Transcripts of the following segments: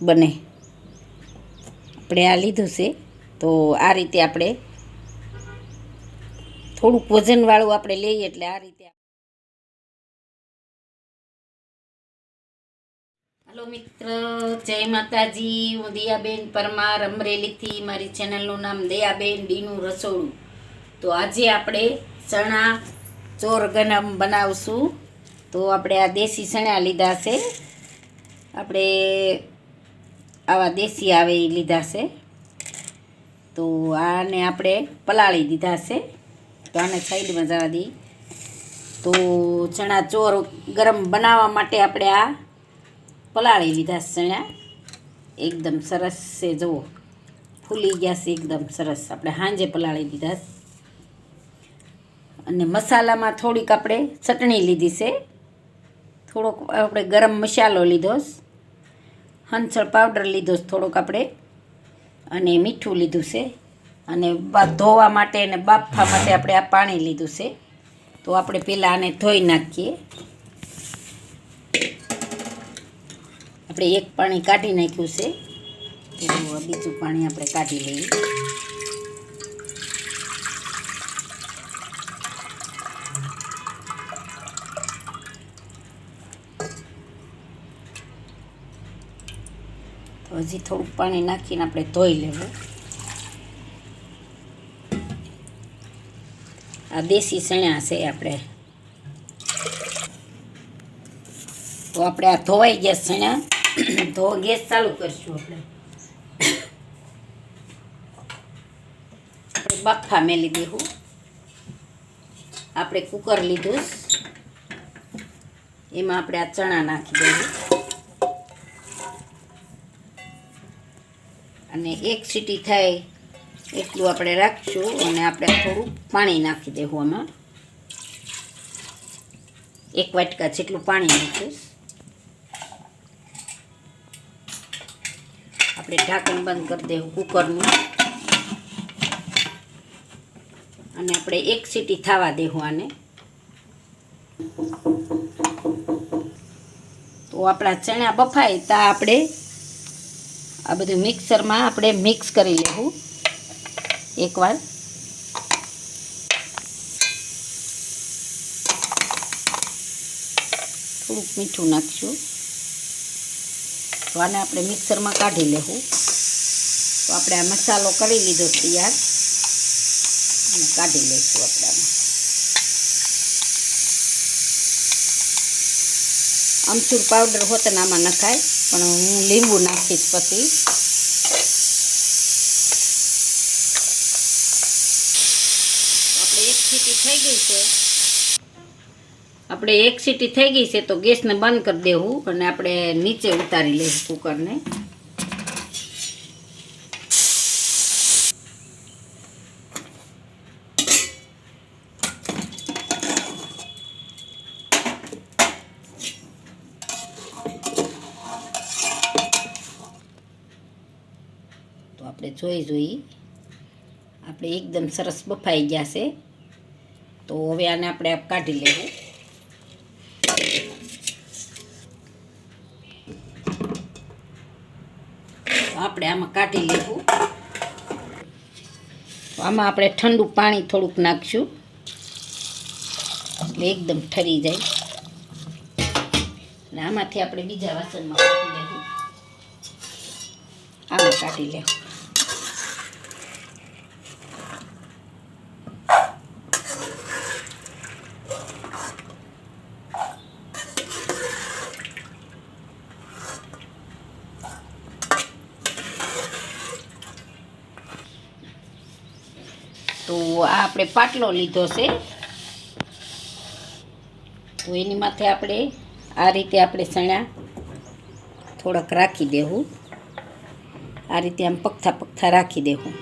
બને. આપણે આ લીધું છે, તો આ રીતે આપણે થોડુંક વજનવાળું આપણે લઈએ એટલે આ રીતે. હલો મિત્ર, જય માતાજી. હું દયાબેન પરમાર, અમરેલીથી. મારી ચેનલનું નામ દયાબેન ડીનું રસોડું. તો આજે આપણે ચણા ચોરગનમ બનાવશું. તો આપણે આ દેશી ચણા લીધા છે, આપણે આવા દેશી આવે એ લીધા છે. તો આને આપણે પલાળી દીધા છે, તો આને સાઈડમાં જવા દઈએ. તો ચણા ચોર ગરમ બનાવવા માટે આપણે આ પલાળી લીધા ચણા એકદમ સરસ છે. જુઓ ફૂલી ગયા છે એકદમ સરસ. આપણે સાંજે પલાળી દીધા. અને મસાલામાં થોડીક આપણે ચટણી લીધી છે, થોડોક આપણે ગરમ મસાલો લીધો, હંચળ પાવડર લીધો થોડોક આપણે, અને મીઠું લીધું છે. અને ધોવા માટે અને બાફવા માટે આપણે આ પાણી લીધું છે. તો આપણે પહેલાં આને ધોઈ નાખીએ. આપણે એક પાણી કાઢી નાખ્યું છે, તો બીજું પાણી આપણે કાઢી લઈએ. તો હજી થોડુંક પાણી નાખીને આપણે ધોઈ લેવું. આ દેશી ચણા છે આપણે. તો આપણે આ ધોવાઈ ગયા ચણા, તો ગેસ ચાલુ કરીશું. આપણે બાફા મેલી દેવું. આપણે કુકર લીધું, એમાં આપણે આ ચણા નાખી દેવું અને એક સીટી થાય એટલું આપણે રાખશું. અને આપણે થોડું પાણી નાખી દેવું આમાં. એક વાટકા જેટલું પાણી નાખીશ. આપણે ઢાંકણ બંધ કરી દેવું કુકરનું, અને આપણે એક સીટી થવા દેવું આને. તો આપણા ચણા બફાય તો આપણે આ બધું મિક્સરમાં આપણે મિક્સ કરી લેવું એકવાર. થોડુંક મીઠું નાખશું. તો આને આપણે મિક્સરમાં કાઢી લેવું. તો આપણે આ મસાલો કરી લીધો તૈયાર, અને કાઢી લઈશું આપણે આમાં. આમચૂર પાવડર હોત ને આમાં નખાય, પણ હું લીંબુ નાખીશ પછી. આપણે એક સીટી થઈ ગઈ છે, તો ગેસને બંધ કરી દેવું અને આપણે નીચે ઉતારી લઈશું કુકરને. તો આપણે જોઈ આપણે એકદમ સરસ બફાઈ ગયા છે. તો હવે આને આપણે કાઢી લેવું. આપણે આમાં કાઢી લેવું. તો આમાં આપણે ઠંડુ પાણી થોડુંક નાખશું, એટલે એકદમ ઠરી જાય. અને આમાંથી આપણે બીજા વાસણમાં કાઢી લેવું. આમાં કાઢી લેવું. તો આ આપણે પાટલો લીધો છે, તો એની માથે આપણે આ રીતે આપણે ચણા થોડાક રાખી દેવું. આ રીતે આમ પગથા રાખી દેવું.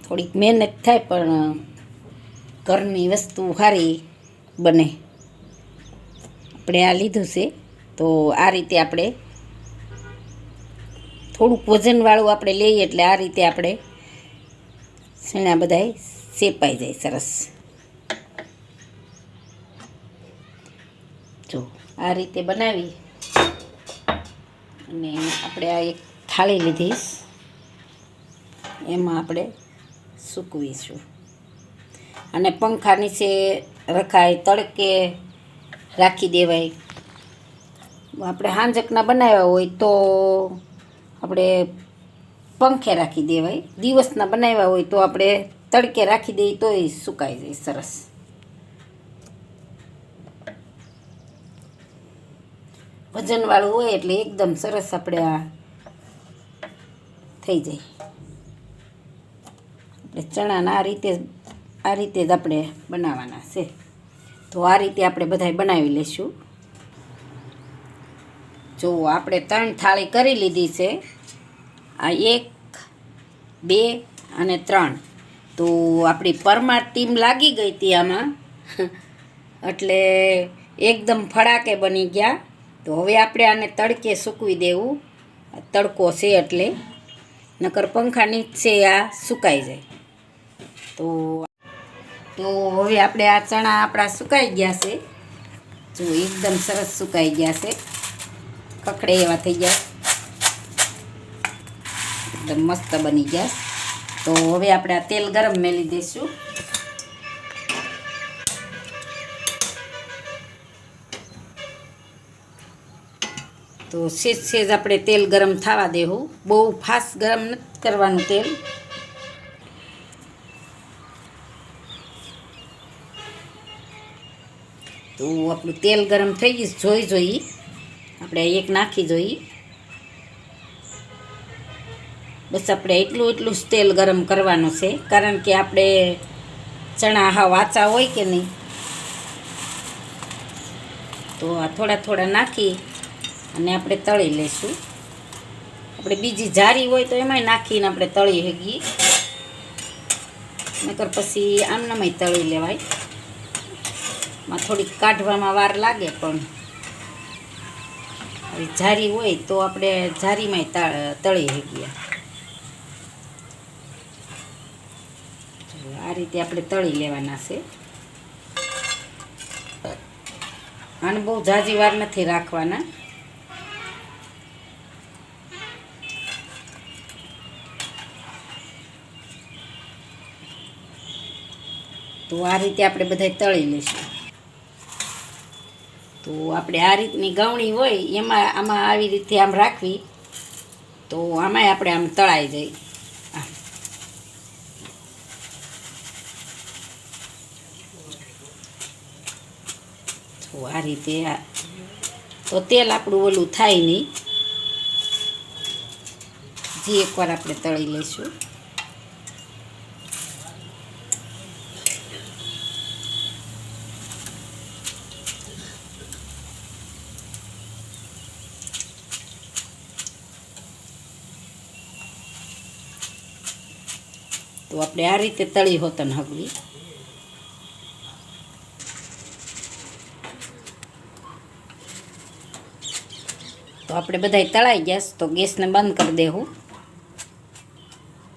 થોડીક મહેનત થાય, પણ ઘરની વસ્તુ સારી બને. આપણે આ લીધું છે, તો આ રીતે આપણે થોડુંક વજનવાળું આપણે લઈએ એટલે આ રીતે આપણે ચણા બધાય શેપાઈ જાય સરસ. જો આ રીતે બનાવી અને આપણે આ એક થાળી લીધીશ, એમાં આપણે સૂકવીશું. અને પંખા નીચે રખાય, તડકે રાખી દેવાય. આપણે હાંજકના બનાવ્યા હોય તો આપણે પંખે રાખી દેવાય, દિવસના બનાવ્યા હોય તો આપણે તડકે રાખી દઈએ તોય સુકાઈ જાય સરસ. વજનવાળું હોય એટલે એકદમ સરસ આપણે આ થઈ જાય. આપણે ચણાના આ રીતે જ આપણે બનાવવાના છે. તો આ રીતે આપણે બધાય બનાવી લઈશું. જો આપણે 3 થાળી કરી લીધી છે. આ 1, 2 અને 3. તો આપણી પરમાર ટીમ લાગી ગઈ હતી આમાં, એટલે એકદમ ફડાકે બની ગયા. તો હવે આપણે આને તડકે સૂકવી દેવું, તડકો છે એટલે, નકર પંખા નીચે આ સુકાઈ જાય. તો હવે આપણે આ ચણા આપણા સુકાઈ ગયા છે. જો એકદમ સરસ સુકાઈ ગયા છે, કકડે એવા થઈ ગયા, એકદમ મસ્ત બની ગયા. તો હવે આપણે આ તેલ ગરમ મેલી દઈશું. તો સેજ આપણે તેલ ગરમ થવા દેવું, બહુ ફાસ્ટ ગરમ નથી કરવાનું તેલ. તો આપણું તેલ ગરમ થઈ ગયું, જોઈ આપણે એક નાખી જોઈએ. બસ આપણે એટલું જ તેલ ગરમ કરવાનું છે, કારણ કે આપણે ચણા હા વાચા હોય કે નહીં. તો આ થોડા નાખી અને આપણે તળી લઈશું. આપણે બીજી જારી હોય તો એમાંય નાખીને આપણે તળી શકીએ, નકર પછી આમનામાંય તળી લેવાય. માં થોડીક કાઢવામાં વાર લાગે, પણ જારી હોય તો આપણે જારીમાંય તળી શકીએ. આ રીતે આપણે તળી લેવાના છે. આને બહુ ઝાઝી વાર નથી રાખવાના. તો આ રીતે આપણે બધા તળી લઈશું. તો આપણે આ રીતની ગવણી હોય એમાં આમાં આવી રીતે આમ રાખવી, તો આમાંય આપણે આમ તળાઈ જાય. તો આ રીતે તો તેલ આપણું ઓલું થાય નહીં. જે એકવાર આપણે તળી લઈશું. તો આપણે આ રીતે તળી હોતન હગવી. તો આપણે બધાય તળાઈ ગયા, તો ગેસને બંધ કરી દેવું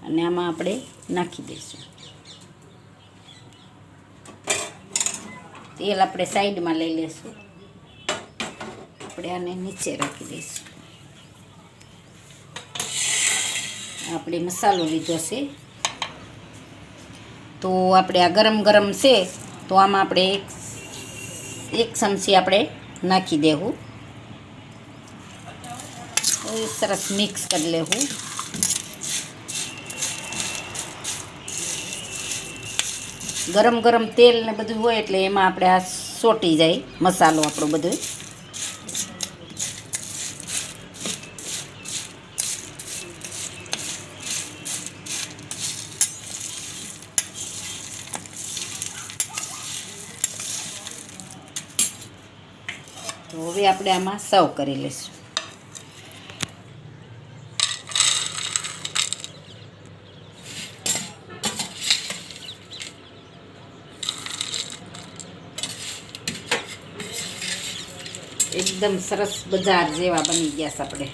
અને આમાં આપણે નાખી દઈશું. તેલ આપણે સાઈડમાં લઈ લઈશું. આપણે આને નીચે રાખી દઈશું. આપણે મસાલો લીધો છે. તો આપણે આ ગરમ છે, તો આમાં આપણે એક ચમચી આપણે નાખી દેવું. સરસ મિક્સ કરી લેવું. ગરમ તેલ ને બધું હોય એટલે એમાં આપણે આ સોટી જાય મસાલો આપણો બધો. તો હવે આપણે આમાં સર્વ કરી લઈશું. એકદમ સરસ બજાર જેવા બની ગયા છે આપણે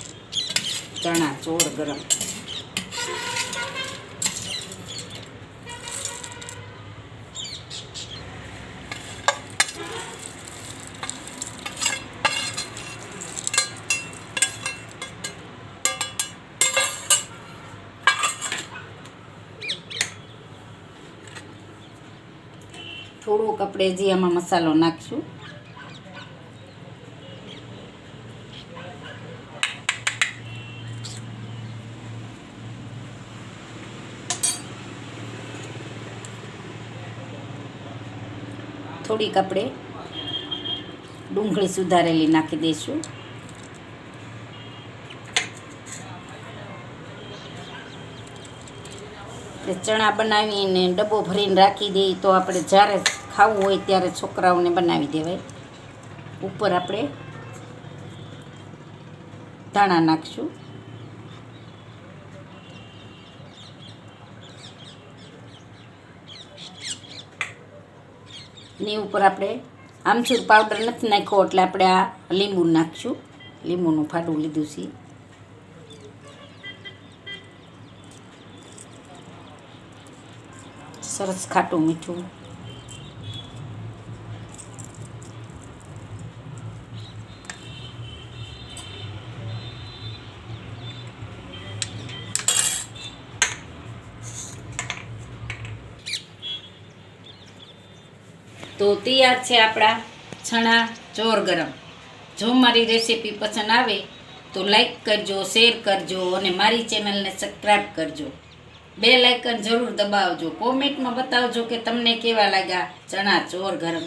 ચણા ચોર ગરમ. થોડુંક આપણે હજી આમાં મસાલો નાખશું. થોડીક આપણે ડુંગળી સુધારેલી નાખી દઈશું. ચણા બનાવીને ડબ્બો ભરીને રાખી દઈએ તો આપણે જ્યારે ખાવું હોય ત્યારે છોકરાઓને બનાવી દેવાય. ઉપર આપણે ધાણા નાખશું. ની ઉપર આપણે આમચૂર પાવડર નથી નાખ્યો એટલે આપણે આ લીંબુ નાખશું. લીંબુનું ફાડું લીધું છે. સરસ ખાટું મીઠું. તો તૈયાર છે આપણા ચણા ચોર ગરમ. જો મારી રેસીપી પસંદ આવે તો લાઈક કરજો, શેર કરજો અને મારી ચેનલને સબસ્ક્રાઈબ કરજો. બેલ આઇકન જરૂર દબાવજો. કોમેન્ટમાં બતાવજો કે તમને કેવા લાગ્યા ચણા ચોર ગરમ.